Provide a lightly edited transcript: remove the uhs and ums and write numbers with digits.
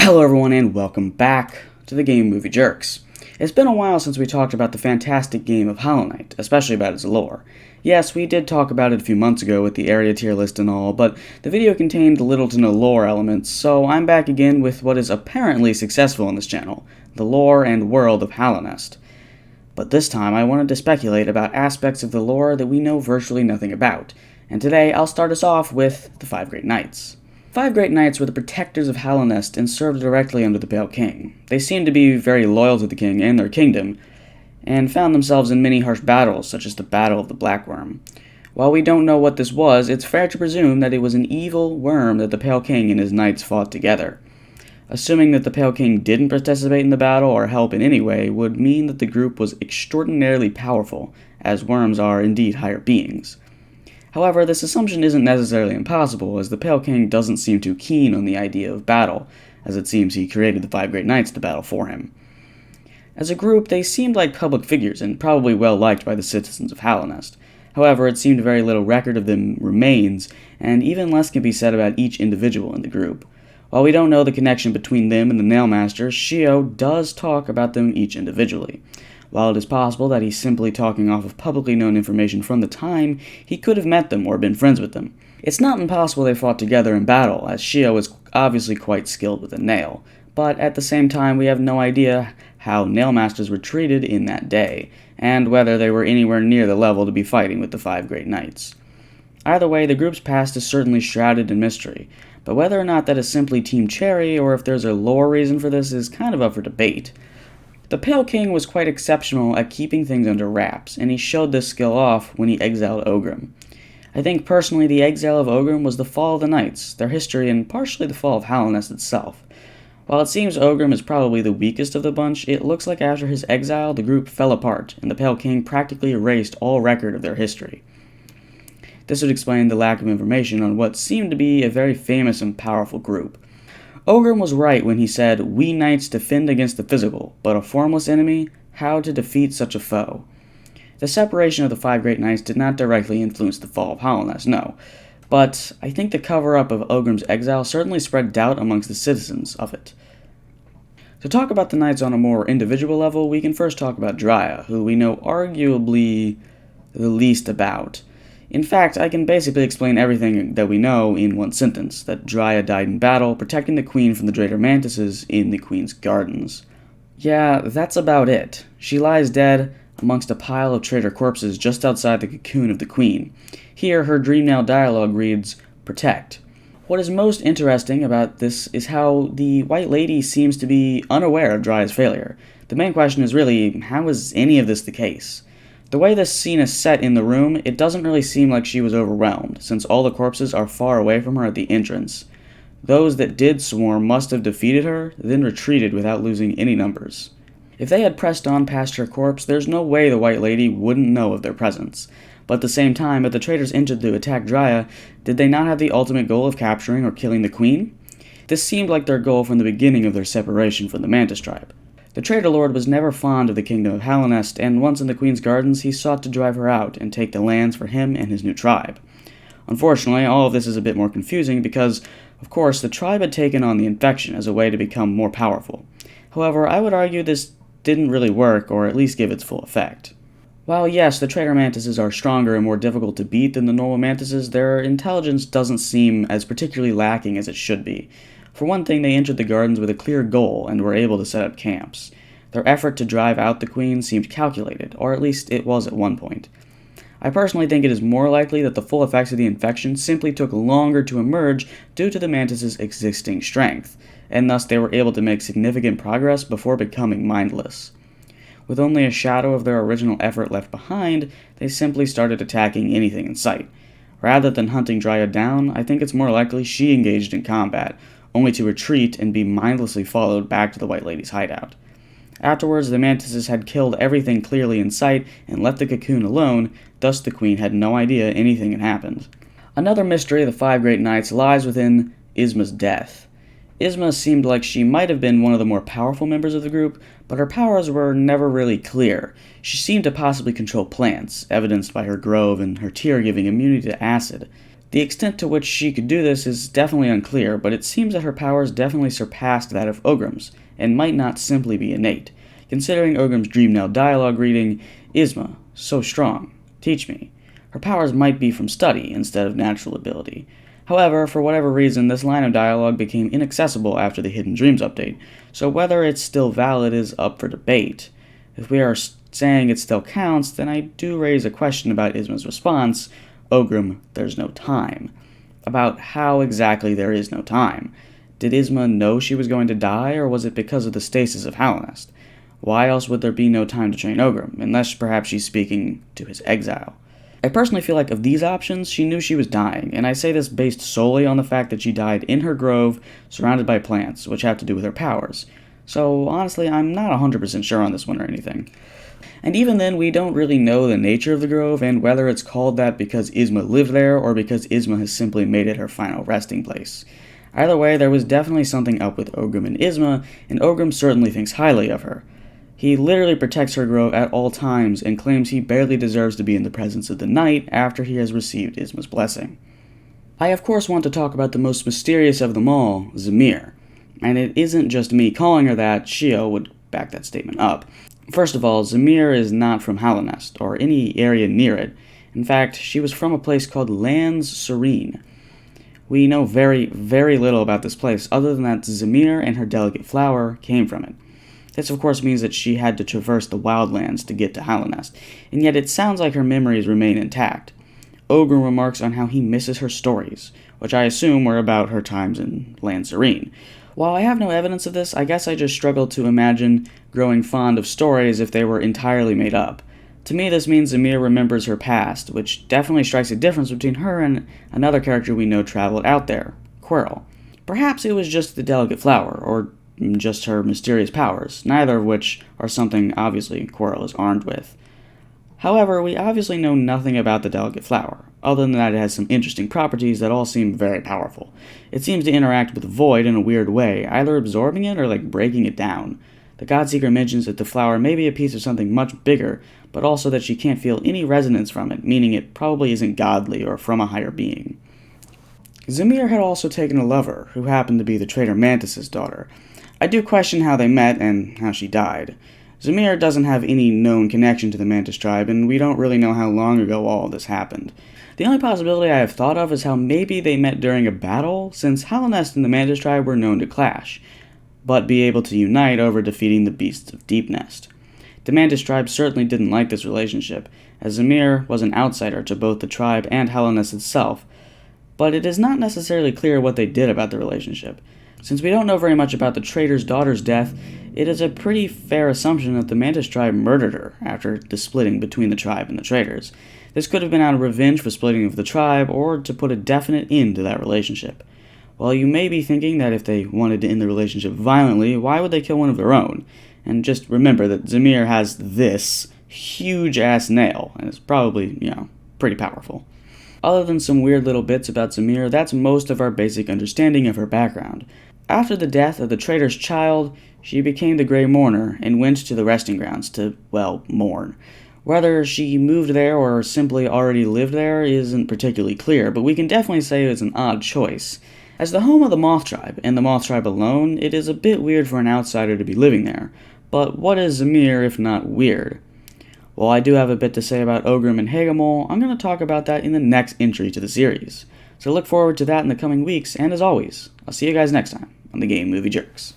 Hello everyone and welcome back to the Game Movie Jerks. It's been a while since we talked about the fantastic game of Hollow Knight, especially about its lore. Yes, we did talk about it a few months ago with the area tier list and all, but the video contained little to no lore elements, so I'm back again with what is apparently successful on this channel, the lore and world of Hallownest. But this time I wanted to speculate about aspects of the lore that we know virtually nothing about, and today I'll start us off with the Five Great Knights. Five Great Knights were the protectors of Hallownest and served directly under the Pale King. They seemed to be very loyal to the king and their kingdom, and found themselves in many harsh battles, such as the Battle of the Black Worm. While we don't know what this was, it's fair to presume that it was an evil worm that the Pale King and his knights fought together. Assuming that the Pale King didn't participate in the battle or help in any way would mean that the group was extraordinarily powerful, as worms are indeed higher beings. However, this assumption isn't necessarily impossible, as the Pale King doesn't seem too keen on the idea of battle, as it seems he created the Five Great Knights to battle for him. As a group, they seemed like public figures and probably well liked by the citizens of Hallownest. However, it seemed very little record of them remains, and even less can be said about each individual in the group. While we don't know the connection between them and the Nailmaster, Shio does talk about them each individually. While it is possible that he's simply talking off of publicly known information from the time, he could have met them or been friends with them. It's not impossible they fought together in battle, as Shio is obviously quite skilled with a nail, but at the same time we have no idea how Nailmasters were treated in that day, and whether they were anywhere near the level to be fighting with the Five Great Knights. Either way, the group's past is certainly shrouded in mystery, but whether or not that is simply Team Cherry or if there's a lore reason for this is kind of up for debate. The Pale King was quite exceptional at keeping things under wraps, and he showed this skill off when he exiled Ogrim. I think personally the exile of Ogrim was the fall of the Knights, their history, and partially the fall of Hallownest itself. While it seems Ogrim is probably the weakest of the bunch, it looks like after his exile the group fell apart, and the Pale King practically erased all record of their history. This would explain the lack of information on what seemed to be a very famous and powerful group. Ogrim was right when he said, "We knights defend against the physical, but a formless enemy, how to defeat such a foe?" The separation of the Five Great Knights did not directly influence the fall of Hallownest, no, but I think the cover-up of Ogrim's exile certainly spread doubt amongst the citizens of it. To talk about the knights on a more individual level, we can first talk about Dryia, who we know arguably the least about. In fact, I can basically explain everything that we know in one sentence, that Dryia died in battle, protecting the queen from the Draitor Mantises in the queen's gardens. Yeah, that's about it. She lies dead amongst a pile of traitor corpses just outside the cocoon of the queen. Here, her Dreamnail dialogue reads, "Protect." What is most interesting about this is how the White Lady seems to be unaware of Dryia's failure. The main question is really, how is any of this the case? The way this scene is set in the room, it doesn't really seem like she was overwhelmed, since all the corpses are far away from her at the entrance. Those that did swarm must have defeated her, then retreated without losing any numbers. If they had pressed on past her corpse, there's no way the White Lady wouldn't know of their presence. But at the same time, if the traitors entered to attack Dryia, did they not have the ultimate goal of capturing or killing the queen? This seemed like their goal from the beginning of their separation from the Mantis tribe. The Traitor Lord was never fond of the kingdom of Hallownest, and once in the Queen's gardens, he sought to drive her out and take the lands for him and his new tribe. Unfortunately, all of this is a bit more confusing because, of course, the tribe had taken on the infection as a way to become more powerful. However, I would argue this didn't really work, or at least give its full effect. While yes, the Traitor Mantises are stronger and more difficult to beat than the normal Mantises, their intelligence doesn't seem as particularly lacking as it should be. For one thing, they entered the gardens with a clear goal and were able to set up camps. Their effort to drive out the queen seemed calculated, or at least it was at one point. I personally think it is more likely that the full effects of the infection simply took longer to emerge due to the Mantis' existing strength, and thus they were able to make significant progress before becoming mindless. With only a shadow of their original effort left behind, they simply started attacking anything in sight. Rather than hunting Dryia down, I think it's more likely she engaged in combat, only to retreat and be mindlessly followed back to the White Lady's hideout. Afterwards, the Mantises had killed everything clearly in sight and left the cocoon alone, thus the queen had no idea anything had happened. Another mystery of the Five Great Knights lies within Isma's death. Isma seemed like she might have been one of the more powerful members of the group, but her powers were never really clear. She seemed to possibly control plants, evidenced by her grove and her tear giving immunity to acid. The extent to which she could do this is definitely unclear, but it seems that her powers definitely surpassed that of Ogrim's, and might not simply be innate, considering Ogrim's Dreamnail dialogue reading, Isma, so strong, teach me. Her powers might be from study instead of natural ability. However, for whatever reason, this line of dialogue became inaccessible after the Hidden Dreams update, so whether it's still valid is up for debate. If we are saying it still counts, then I do raise a question about Isma's response, Ogrim, there's no time. About how exactly there is no time. Did Isma know she was going to die, or was it because of the stasis of Hallownest? Why else would there be no time to train Ogrim, unless perhaps she's speaking to his exile? I personally feel like of these options, she knew she was dying, and I say this based solely on the fact that she died in her grove, surrounded by plants, which have to do with her powers. So honestly, I'm not 100% sure on this one or anything. And even then, we don't really know the nature of the grove and whether it's called that because Isma lived there or because Isma has simply made it her final resting place. Either way, there was definitely something up with Ogrim and Isma, and Ogrim certainly thinks highly of her. He literally protects her grove at all times and claims he barely deserves to be in the presence of the night after he has received Isma's blessing. I of course want to talk about the most mysterious of them all, ze'mer. And it isn't just me calling her that, Shio would back that statement up. First of all, ze'mer is not from Hallownest, or any area near it. In fact, she was from a place called Lands Serene. We know very, very little about this place, other than that ze'mer and her delicate flower came from it. This of course means that she had to traverse the wildlands to get to Hallownest, and yet it sounds like her memories remain intact. Ogrim remarks on how he misses her stories, which I assume were about her times in Lands Serene. While I have no evidence of this, I guess I just struggle to imagine growing fond of stories if they were entirely made up. To me, this means ze'mer remembers her past, which definitely strikes a difference between her and another character we know traveled out there, Quirrell. Perhaps it was just the delicate flower, or just her mysterious powers, neither of which are something obviously Quirrell is armed with. However, we obviously know nothing about the delicate flower, other than that it has some interesting properties that all seem very powerful. It seems to interact with the void in a weird way, either absorbing it or breaking it down. The Godseeker mentions that the flower may be a piece of something much bigger, but also that she can't feel any resonance from it, meaning it probably isn't godly or from a higher being. ze'mer had also taken a lover, who happened to be the traitor Mantis's daughter. I do question how they met and how she died. ze'mer doesn't have any known connection to the Mantis tribe, and we don't really know how long ago all of this happened. The only possibility I have thought of is how maybe they met during a battle, since Hallownest and the Mantis tribe were known to clash, but be able to unite over defeating the beasts of Deepnest. The Mantis tribe certainly didn't like this relationship, as ze'mer was an outsider to both the tribe and Hallownest itself, but it is not necessarily clear what they did about the relationship. Since we don't know very much about the traitor's daughter's death, it is a pretty fair assumption that the Mantis tribe murdered her after the splitting between the tribe and the traitors. This could have been out of revenge for splitting of the tribe, or to put a definite end to that relationship. While you may be thinking that if they wanted to end the relationship violently, why would they kill one of their own? And just remember that ze'mer has this huge-ass nail, and it's probably, pretty powerful. Other than some weird little bits about ze'mer, that's most of our basic understanding of her background. After the death of the traitor's child, she became the Grey Mourner and went to the resting grounds to, mourn. Whether she moved there or simply already lived there isn't particularly clear, but we can definitely say it's an odd choice. As the home of the Moth tribe, and the Moth tribe alone, it is a bit weird for an outsider to be living there. But what is ze'mer if not weird? While I do have a bit to say about Ogrim and Hagamol, I'm going to talk about that in the next entry to the series. So look forward to that in the coming weeks, and as always, I'll see you guys next time on the Game Movie Jerks.